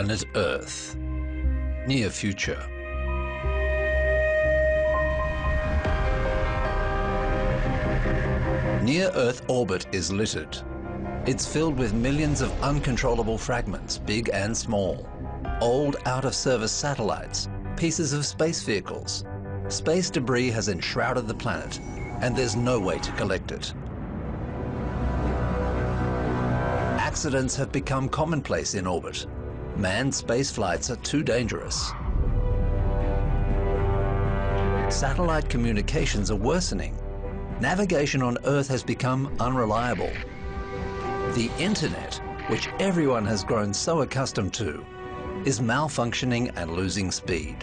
Planet Earth. Near future. Near-Earth orbit is littered. It's filled with millions of uncontrollable fragments, big and small. Old, out-of-service satellites, pieces of space vehicles. Space debris has enshrouded the planet, and there's no way to collect it. Accidents have become commonplace in orbit. Manned space flights are too dangerous. Satellite communications are worsening. Navigation on Earth has become unreliable. The internet, which everyone has grown so accustomed to, is malfunctioning and losing speed.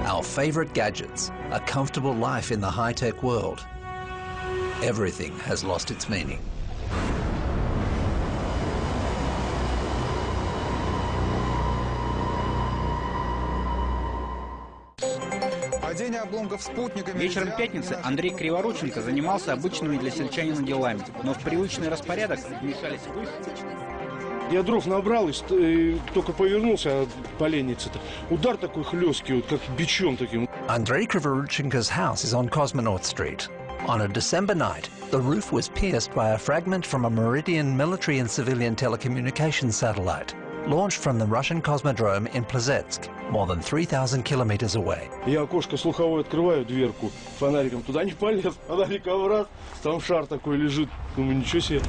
Our favorite gadgets, a comfortable life in the high-tech world. Everything has lost its meaning. Вечером пятницы Андрей Криворученко занимался обычными для сельчанина делами, но в привычный распорядок вмешались вы. Я дров набрал и только повернулся от поленницы-то. Удар такой хлесткий, вот как бичом таким. Andrei Krivorutchenko's house is on Cosmonaut Street. On a December night, the roof was pierced by a fragment from a Meridian military and civilian telecommunications satellite, launched from the Russian Cosmodrome in Plesetsk, more than 3,000 kilometers away. Я окошко слуховое открываю, дверку фонариком. Туда не полез, фонарик обратно. Там шар такой лежит. Думаю, ничего себе.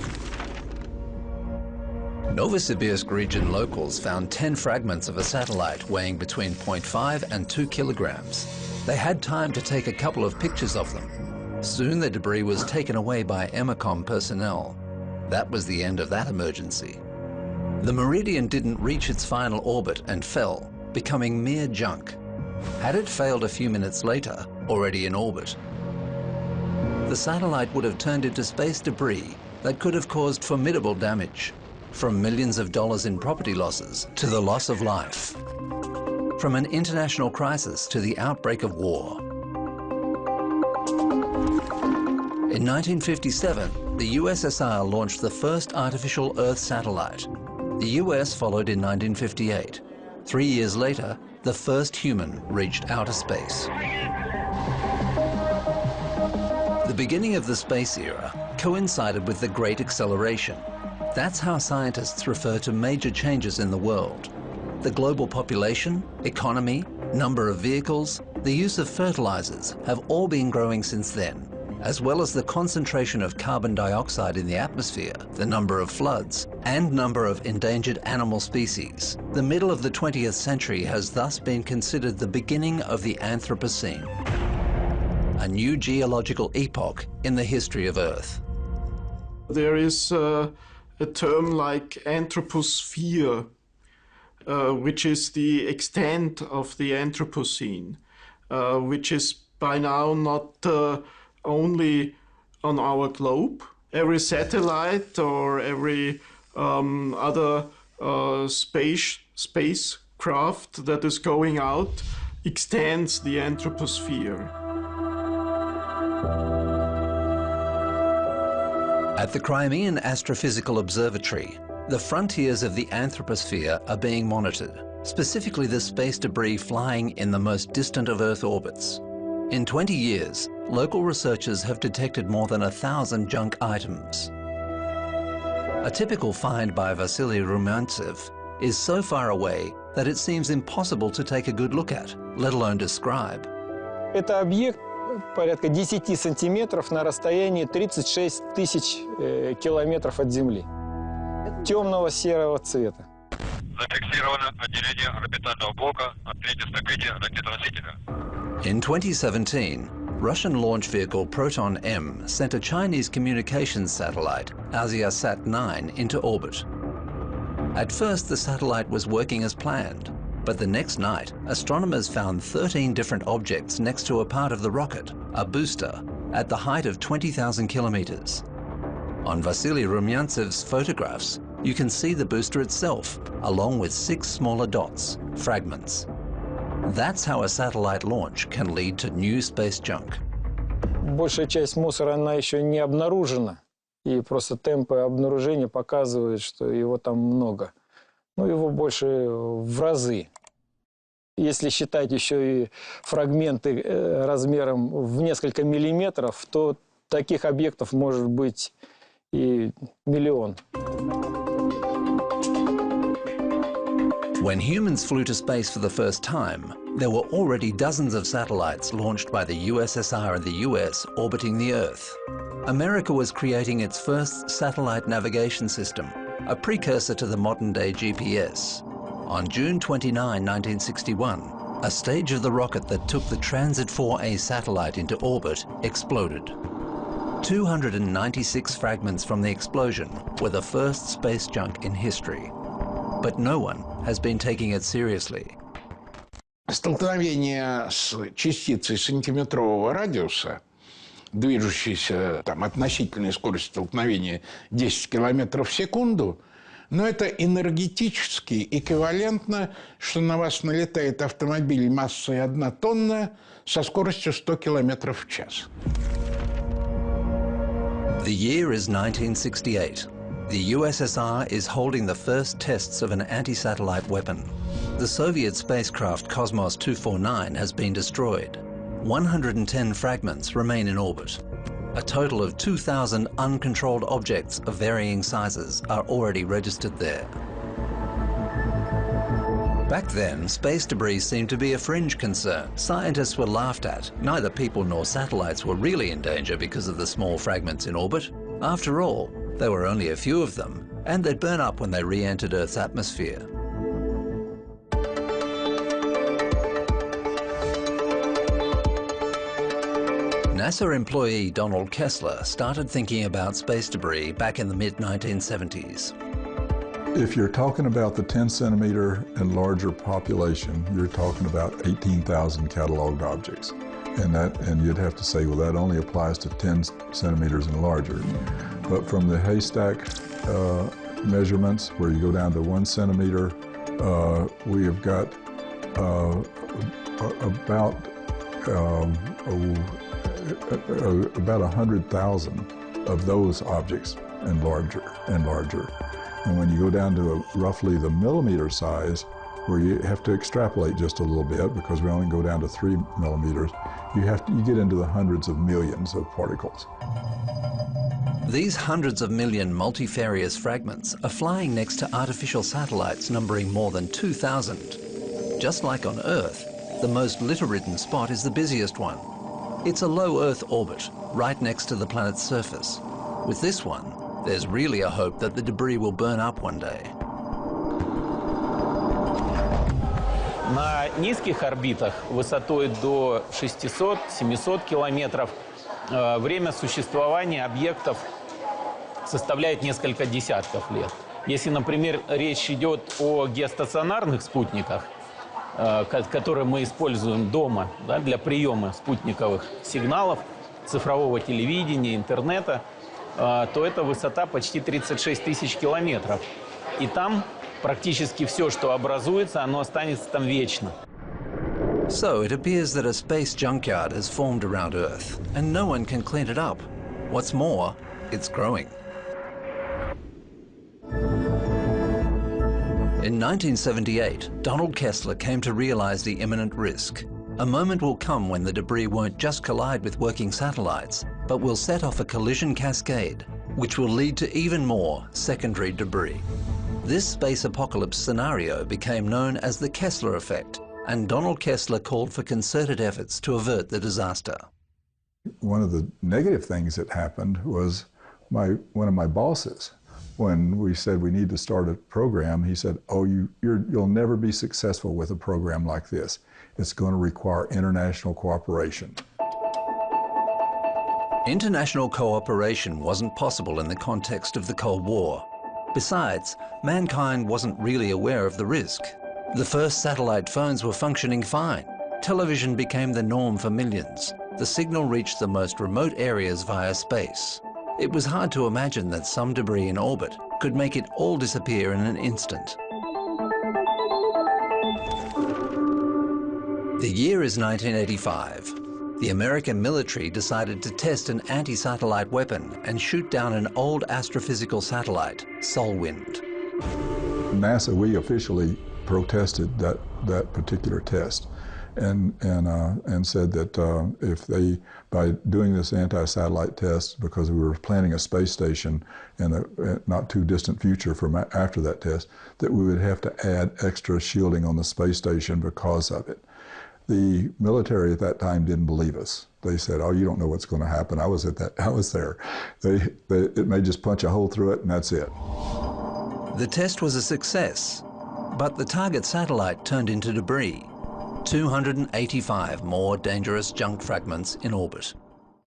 Novosibirsk region locals found 10 fragments of a satellite weighing between 0.5 and 2 kilograms. They had time to take a couple of pictures of them. Soon the debris was taken away by EMACOM personnel. That was the end of that emergency. The Meridian didn't reach its final orbit and fell, becoming mere junk. Had it failed a few minutes later, already in orbit, the satellite would have turned into space debris that could have caused formidable damage, from millions of dollars in property losses to the loss of life, from an international crisis to the outbreak of war. In 1957, the USSR launched the first artificial Earth satellite. The US followed in 1958. 3 years later, the first human reached outer space. The beginning of the space era coincided with the Great Acceleration. That's how scientists refer to major changes in the world. The global population, economy, number of vehicles, the use of fertilizers have all been growing since then, as well as the concentration of carbon dioxide in the atmosphere, the number of floods, and number of endangered animal species. The middle of the 20th century has thus been considered the beginning of the Anthropocene, a new geological epoch in the history of Earth. There is a term like anthroposphere, which is the extent of the Anthropocene, which is by now not only on our globe. Every satellite or every other spacecraft that is going out extends the Anthroposphere. At the Crimean Astrophysical Observatory, the frontiers of the Anthroposphere are being monitored, specifically the space debris flying in the most distant of Earth orbits. In 20 years, local researchers have detected more than 1,000 junk items. A typical find by Vasily Rumyantsev is so far away that it seems impossible to take a good look at, let alone describe. Это объект порядка 10 сантиметров на расстоянии 36 тысяч километров от Земли. Темного серого цвета. Зафиксировано отделение орбитального блока от третьей ступени ракеты-носителя. In 2017, Russian launch vehicle Proton-M sent a Chinese communications satellite, Asia-Sat-9, into orbit. At first, the satellite was working as planned, but the next night, astronomers found 13 different objects next to a part of the rocket, a booster, at the height of 20,000 kilometers. On Vasily Rumyantsev's photographs, you can see the booster itself, along with 6 smaller dots, fragments. That's how a satellite launch can lead to new space junk. Большая часть мусора, она еще не обнаружена. И просто темпы обнаружения показывают, что его там много. Ну, его больше в разы. Если считать еще и фрагменты размером в несколько миллиметров, то таких объектов может быть и миллион. When humans flew to space for the first time, there were already dozens of satellites launched by the USSR and the US orbiting the Earth. America was creating its first satellite navigation system, a precursor to the modern-day GPS. On June 29, 1961, a stage of the rocket that took the Transit 4A satellite into orbit exploded. 296 fragments from the explosion were the first space junk in history. But no one has been taking it seriously. Столкновение с частицей сантиметрового радиуса, движущейся относительной скоростью столкновения 10 километров в секунду, но это энергетически эквивалентно, что на вас налетает автомобиль массой 1 тонна со скоростью 100 километров в час. The year is 1968. The USSR is holding the first tests of an anti-satellite weapon. The Soviet spacecraft Cosmos 249 has been destroyed. 110 fragments remain in orbit. A total of 2,000 uncontrolled objects of varying sizes are already registered there. Back then, space debris seemed to be a fringe concern. Scientists were laughed at. Neither people nor satellites were really in danger because of the small fragments in orbit. After all, there were only a few of them, and they'd burn up when they re-entered Earth's atmosphere. NASA employee Donald Kessler started thinking about space debris back in the mid-1970s. If you're talking about the 10-centimeter and larger population, you're talking about 18,000 cataloged objects. And you'd have to say, well, that only applies to 10 centimeters and larger. But from the haystack measurements, where you go down to 1 centimeter, we have got about 100,000 of those objects and larger and larger. And when you go down to roughly the millimeter size, where you have to extrapolate just a little bit because we only go down to 3 millimeters, you get into the hundreds of millions of particles. These hundreds of million multifarious fragments are flying next to artificial satellites numbering more than 2,000. Just like on Earth, the most litter-ridden spot is the busiest one. It's a low Earth orbit, right next to the planet's surface. With this one, there's really a hope that the debris will burn up one day. На низких орбитах высотой до 600-700 километров время существования объектов составляет несколько десятков лет. Если, например, речь идет о геостационарных спутниках, которые мы используем дома, да, для приема спутниковых сигналов, цифрового телевидения, интернета, то эта высота почти 36 тысяч километров. И там практически все, что образуется, оно останется там вечно. So it appears that a space junkyard has formed around Earth, and no one can clean it up. What's more, it's growing. In 1978, Donald Kessler came to realize the imminent risk. A moment will come when the debris won't just collide with working satellites, but will set off a collision cascade, which will lead to even more secondary debris. This space apocalypse scenario became known as the Kessler effect, and Donald Kessler called for concerted efforts to avert the disaster. One of the negative things that happened was one of my bosses, when we said we need to start a program, he said, oh, you'll never be successful with a program like this. It's going to require international cooperation. International cooperation wasn't possible in the context of the Cold War. Besides, mankind wasn't really aware of the risk. The first satellite phones were functioning fine. Television became the norm for millions. The signal reached the most remote areas via space. It was hard to imagine that some debris in orbit could make it all disappear in an instant. The year is 1985. The American military decided to test an anti-satellite weapon and shoot down an old astrophysical satellite, Solwind. NASA, we officially protested that particular test, and said that if they, by doing this anti-satellite test, because we were planning a space station in a not too distant future from after that test, that we would have to add extra shielding on the space station because of it. The military at that time didn't believe us. They said, "Oh, you don't know what's going to happen." I was there. It may just punch a hole through it, and that's it. The test was a success, but the target satellite turned into debris. 285 more dangerous junk fragments in orbit.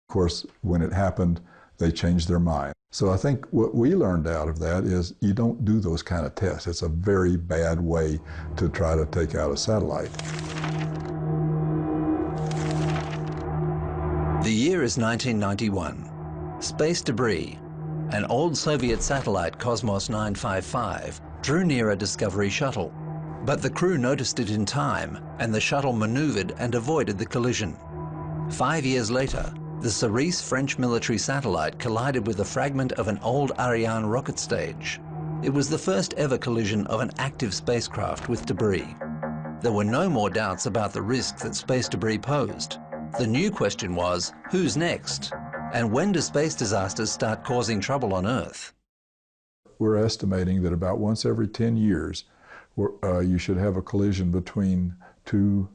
Of course, when it happened, they changed their mind. So I think what we learned out of that is you don't do those kind of tests. It's a very bad way to try to take out a satellite. The year is 1991. Space debris, an old Soviet satellite, Cosmos 955, drew near a Discovery shuttle. But the crew noticed it in time, and the shuttle maneuvered and avoided the collision. 5 years later, the Cerise French military satellite collided with a fragment of an old Ariane rocket stage. It was the first ever collision of an active spacecraft with debris. There were no more doubts about the risk that space debris posed. The new question was, who's next? And when do space disasters start causing trouble on Earth? We're estimating that about once every 10 years, you should have a collision between two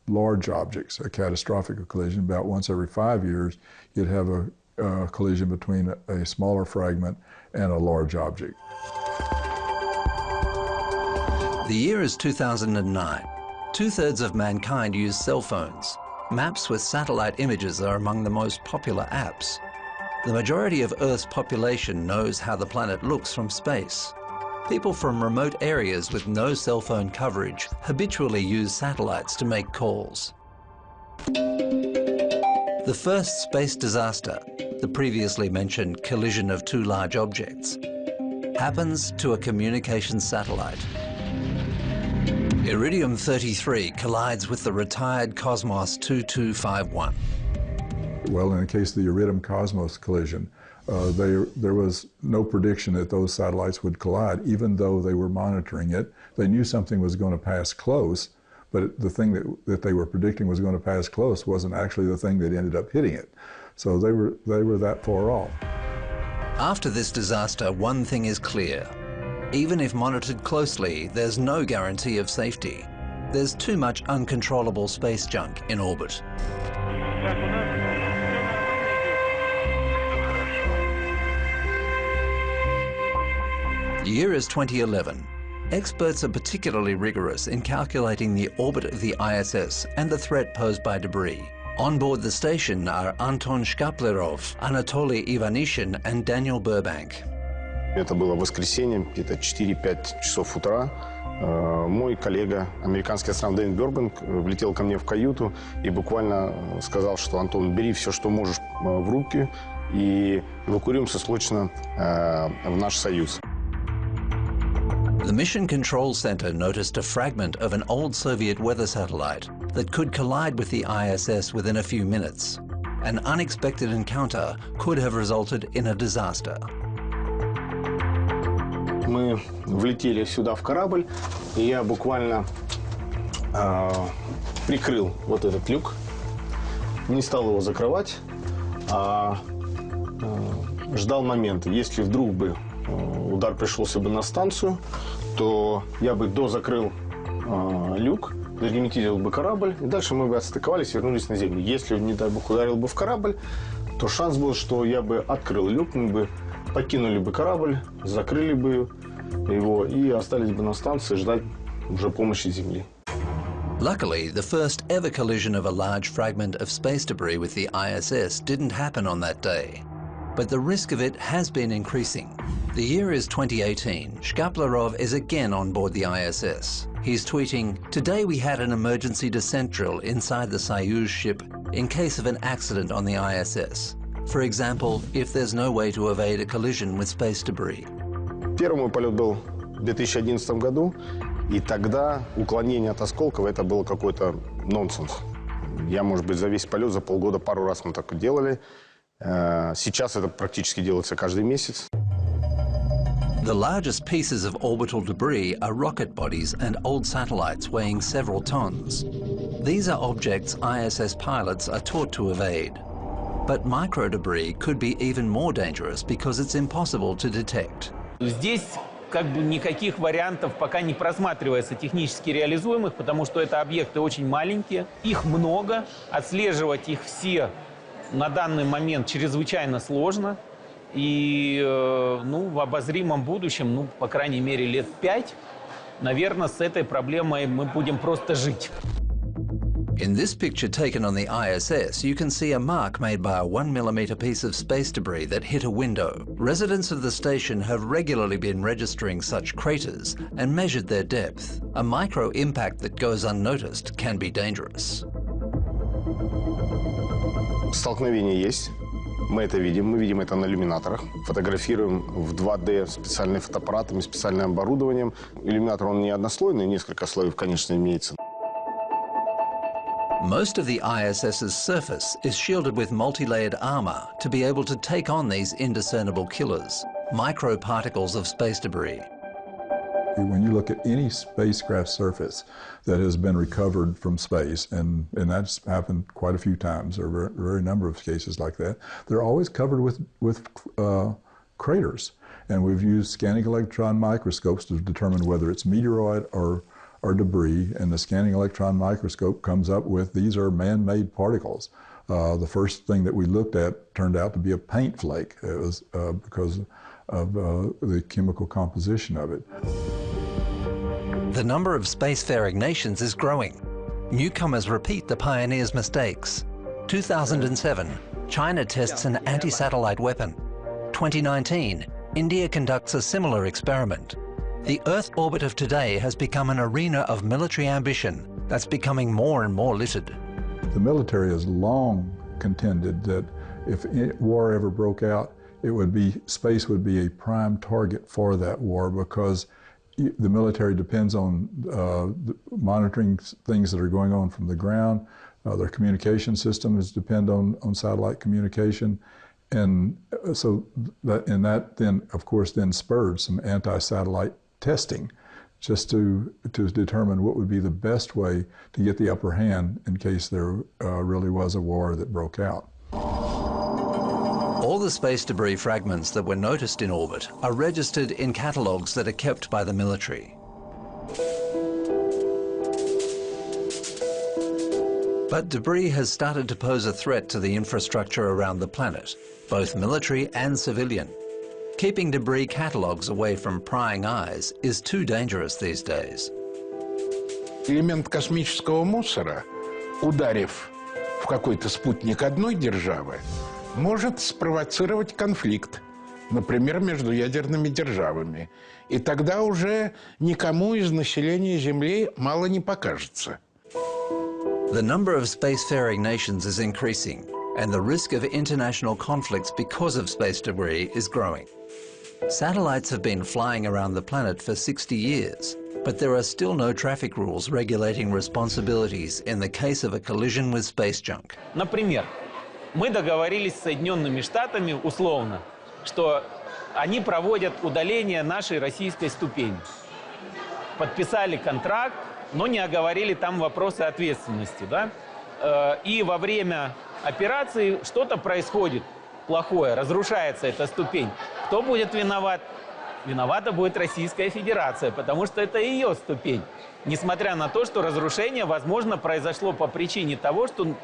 large objects, a catastrophic collision. About once every 5 years, you'd have a collision between a smaller fragment and a large object. The year is 2009. 2/3 of mankind use cell phones. Maps with satellite images are among the most popular apps. The majority of Earth's population knows how the planet looks from space. People from remote areas with no cell phone coverage habitually use satellites to make calls. The first space disaster, the previously mentioned collision of two large objects, happens to a communications satellite. Iridium-33 collides with the retired Cosmos 2251. Well, in the case of the Iridium-Cosmos collision, there was no prediction that those satellites would collide, even though they were monitoring it. They knew something was going to pass close, but the thing that they were predicting was going to pass close wasn't actually the thing that ended up hitting it. So they were that far off. After this disaster, one thing is clear. Even if monitored closely, there's no guarantee of safety. There's too much uncontrollable space junk in orbit. The year is 2011. Experts are particularly rigorous in calculating the orbit of the ISS and the threat posed by debris. On board the station are Anton Shkaplerov, Anatoly Ivanishin and Daniel Burbank. Это было воскресенье, где-то 4-5 часов утра. Мой коллега, американский астронавт Дэвид Бурбанк, влетел ко мне в каюту и буквально сказал, что «Антон, бери все, что можешь в руки и эвакуируемся срочно в наш Союз». The Mission Control Center noticed a fragment of an old Soviet weather satellite that could collide with the ISS within a few minutes. An unexpected encounter could have resulted in a disaster. Мы влетели сюда в корабль, и я буквально прикрыл вот этот люк. Не стал его закрывать, а ждал момента. Если вдруг бы удар пришелся бы на станцию, то я бы дозакрыл люк, загерметизировал бы корабль, и дальше мы бы отстыковались и вернулись на Землю. Если, не дай бог, ударил бы в корабль, то шанс был, что я бы открыл люк, мы бы покинули бы корабль, закрыли бы его и остались бы на станции ждать уже помощи Земли. Luckily, the first ever collision of a large fragment of space debris with the ISS didn't happen on that day. But the risk of it has been increasing. The year is 2018. Shkaplerov is again on board the ISS. He's tweeting, "Today we had an emergency descent drill inside the Soyuz ship in case of an accident on the ISS. For example, if there's no way to evade a collision with space debris." Первый мой полет был в 2011 году, и тогда уклонение от осколков это был какой-то нонсенс. Я, может быть, за весь полет, за полгода пару раз мы так делали. Сейчас это практически делается каждый месяц. The largest pieces of orbital debris are rocket bodies and old satellites weighing several tons. These are objects ISS pilots are taught to evade. But microdebris could be even more dangerous because it's impossible to detect. Здесь как бы никаких вариантов пока не просматривается технически реализуемых, потому что это объекты очень маленькие. Их много, отслеживать их все на данный момент чрезвычайно сложно. И в обозримом будущем, по крайней мере, лет 5, наверное, с этой проблемой мы будем просто жить. In this picture taken on the ISS, you can see a mark made by a 1 millimeter piece of space debris that hit a window. Residents of the station have regularly been registering such craters and measured their depth. A micro impact that goes unnoticed can be dangerous. Столкновение есть. Мы это видим это на иллюминаторах. Фотографируем в 2D специальными фотоаппаратами, специальным оборудованием. Иллюминатор, он не однослойный, несколько слоев, конечно, имеется. Most of the ISS's surface is shielded with multi-layered armor to be able to take on these indiscernible killers, microparticles of space debris. When you look at any spacecraft surface that has been recovered from space, and that's happened quite a few times, there are a very number of cases like that, they're always covered with craters. And we've used scanning electron microscopes to determine whether it's meteoroid or debris, and the scanning electron microscope comes up with these are man-made particles. The first thing that we looked at turned out to be a paint flake. It was because of the chemical composition of it. The number of spacefaring nations is growing. Newcomers repeat the pioneers' mistakes. 2007, China tests an anti-satellite weapon. 2019, India conducts a similar experiment. The Earth orbit of today has become an arena of military ambition that's becoming more and more littered. The military has long contended that if war ever broke out, space would be a prime target for that war, because the military depends on monitoring things that are going on from the ground. Their communication systems depend on satellite communication. And so that then, of course, then spurred some anti-satellite testing just to determine what would be the best way to get the upper hand in case there really was a war that broke out. All the space debris fragments that were noticed in orbit are registered in catalogues that are kept by the military. But debris has started to pose a threat to the infrastructure around the planet, both military and civilian. Keeping debris catalogues away from prying eyes is too dangerous these days. Элемент космического мусора, ударив в какой-то спутник одной державы, может спровоцировать конфликт, например, между ядерными державами. И тогда уже никому из населения Земли мало не покажется. The number of spacefaring nations is increasing, and the risk of international conflicts because of space debris is growing. Satellites have been flying around the planet for 60 years, but there are still no traffic rules regulating responsibilities in the case of a collision with space junk. Например, мы договорились с Соединенными Штатами условно, что они проводят удаление нашей российской ступени. Подписали контракт, но не оговорили там вопросы ответственности, да? И во время операции что-то происходит плохое, разрушается эта ступень. Кто будет виноват? Виновата будет Российская Федерация, потому что это ее ступень. Несмотря на то, что разрушение, возможно, произошло по причине того, что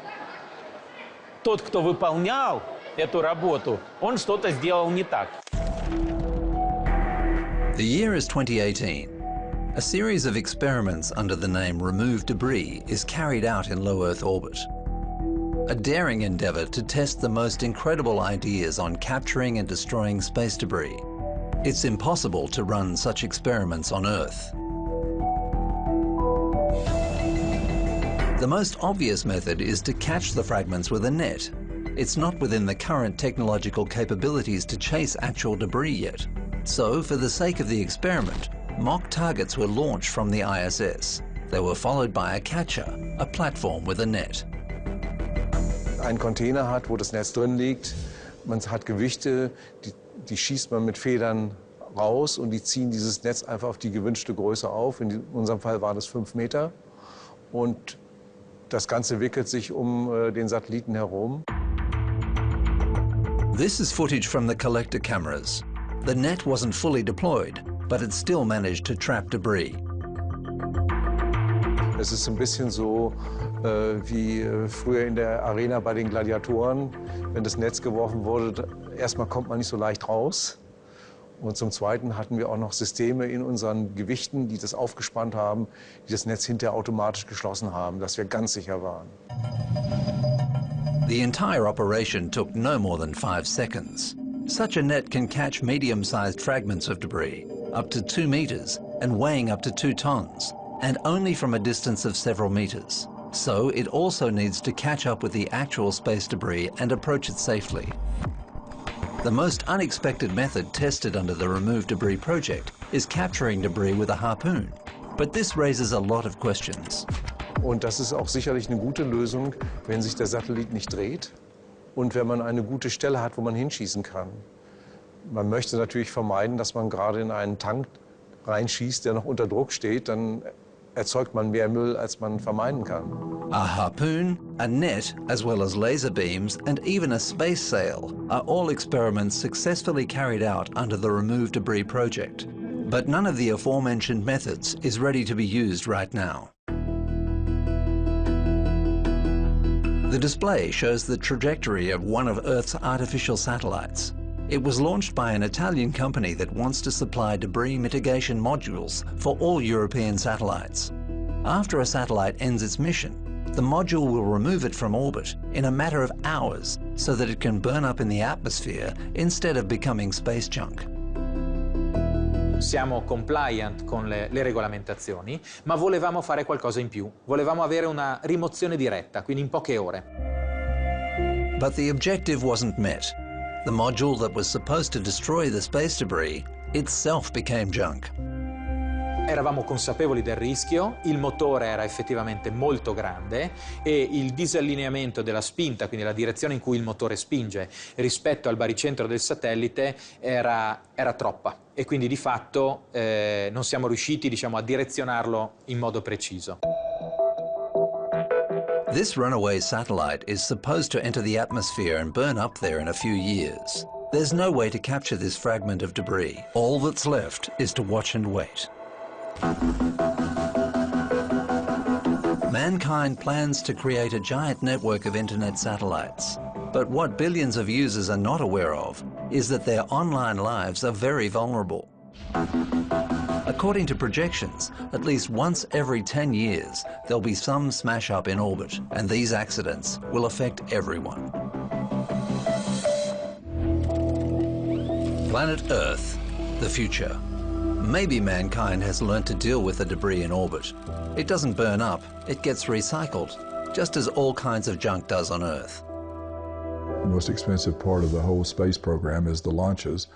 тот, кто выполнял эту работу, он что-то сделал не так. The year is 2018. A series of experiments under the name Remove Debris is carried out in low Earth orbit. A daring endeavour to test the most incredible ideas on capturing and destroying space debris. It's impossible to run such experiments on Earth. The most obvious method is to catch the fragments with a net. It's not within the current technological capabilities to chase actual debris yet. So, for the sake of the experiment, mock targets were launched from the ISS. They were followed by a catcher, a platform with a net. Ein Container hat, wo das Netz drin liegt. Man hat Gewichte, die schießt man mit Federn raus und die ziehen dieses Netz einfach auf die gewünschte Größe auf. In unserem Fall waren es 5 Meter. Und das Ganze wickelt sich den Satelliten herum. This is footage from the collector cameras. The net wasn't fully deployed, but it still managed to trap debris. Es ist ein bisschen so wie früher in der Arena bei den Gladiatoren. Wenn das Netz geworfen wurde, erstmal kommt man nicht so leicht raus. Und zum Zweiten hatten wir auch noch Systeme in unseren Gewichten, die das aufgespannt haben, die das Netz hinterher automatisch geschlossen haben, dass wir ganz sicher waren. The entire operation took no more than 5 seconds. Such a net can catch medium-sized fragments of debris, up to 2 meters and weighing up to 2 tons, and only from a distance of several meters. So it also needs to catch up with the actual space debris and approach it safely. The most unexpected method tested under the Remove Debris project is capturing debris with a harpoon. But this raises a lot of questions. Und das ist auch sicherlich eine gute Lösung, wenn sich der Satellit nicht dreht und wenn man eine gute Stelle hat, wo man hinschießen kann. Man möchte natürlich vermeiden, dass man gerade in einen Tank reinschießt, der noch unter Druck steht, dann erzeugt man mehr Müll, als man vermeiden kann. A harpoon, a net, as well as laser beams and even a space sail are all experiments successfully carried out under the Remove Debris project. But none of the aforementioned methods is ready to be used right now. The display shows the trajectory of one of Earth's artificial satellites. It was launched by an Italian company that wants to supply debris mitigation modules for all European satellites. After a satellite ends its mission, the module will remove it from orbit in a matter of hours so that it can burn up in the atmosphere instead of becoming space junk. Siamo compliant con le regolamentazioni, ma volevamo fare qualcosa in più. Volevamo avere una rimozione diretta, quindi in poche ore. But the objective wasn't met. The module that was supposed to destroy the space debris itself became junk. Eravamo consapevoli del rischio, il motore era effettivamente molto grande e il disallineamento della spinta, quindi la direzione in cui il motore spinge rispetto al baricentro del satellite era troppa e quindi di fatto non siamo riusciti, diciamo, a direzionarlo in modo preciso. This runaway satellite is supposed to enter the atmosphere and burn up there in a few years. There's no way to capture this fragment of debris. All that's left is to watch and wait. Mankind plans to create a giant network of internet satellites. But what billions of users are not aware of is that their online lives are very vulnerable. According to projections, at least once every 10 years, there'll be some smash-up in orbit, and these accidents will affect everyone. Planet Earth, the future. Maybe mankind has learned to deal with the debris in orbit. It doesn't burn up, it gets recycled, just as all kinds of junk does on Earth. The most expensive part of the whole space program is the launches.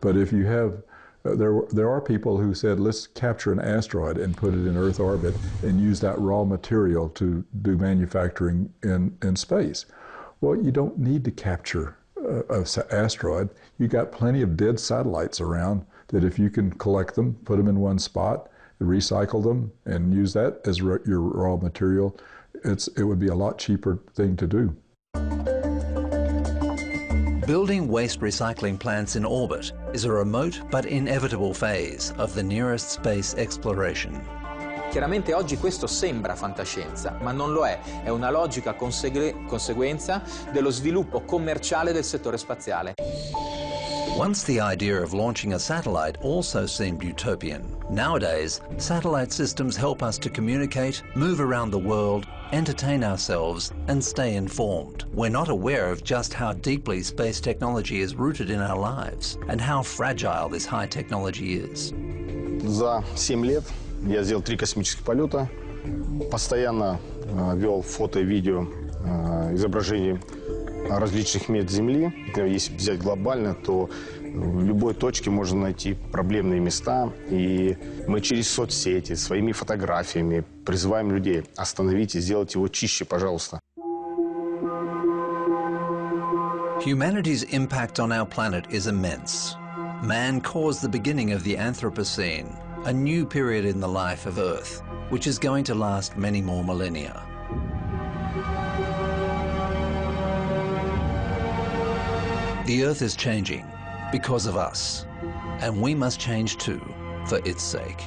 But if you have there are people who said, let's capture an asteroid and put it in Earth orbit and use that raw material to do manufacturing in space. Well, you don't need to capture an asteroid. You got plenty of dead satellites around that if you can collect them, put them in one spot, recycle them, and use that as your raw material, it would be a lot cheaper thing to do. Building waste recycling plants in orbit is a remote but inevitable phase of the nearest space exploration. Chiaramente oggi questo sembra fantascienza, ma non lo è una logica conseguenza dello sviluppo commerciale del settore spaziale. Once the idea of launching a satellite also seemed utopian. Nowadays, satellite systems help us to communicate, move around the world, entertain ourselves, and stay informed. We're not aware of just how deeply space technology is rooted in our lives and how fragile this high technology is. За 7 лет я сделал 3 космических полета, постоянно вел фото и видео изображений различных мест Земли. Если взять глобально, то в любой точке можно найти проблемные места. И мы через соцсети, своими фотографиями призываем людей: остановите, сделайте его чище, пожалуйста. Humanity's impact on our planet is immense. Man caused the beginning of the Anthropocene, a new period in the life of Earth, which is going to last many more millennia. The Earth is changing because of us, and we must change too for its sake.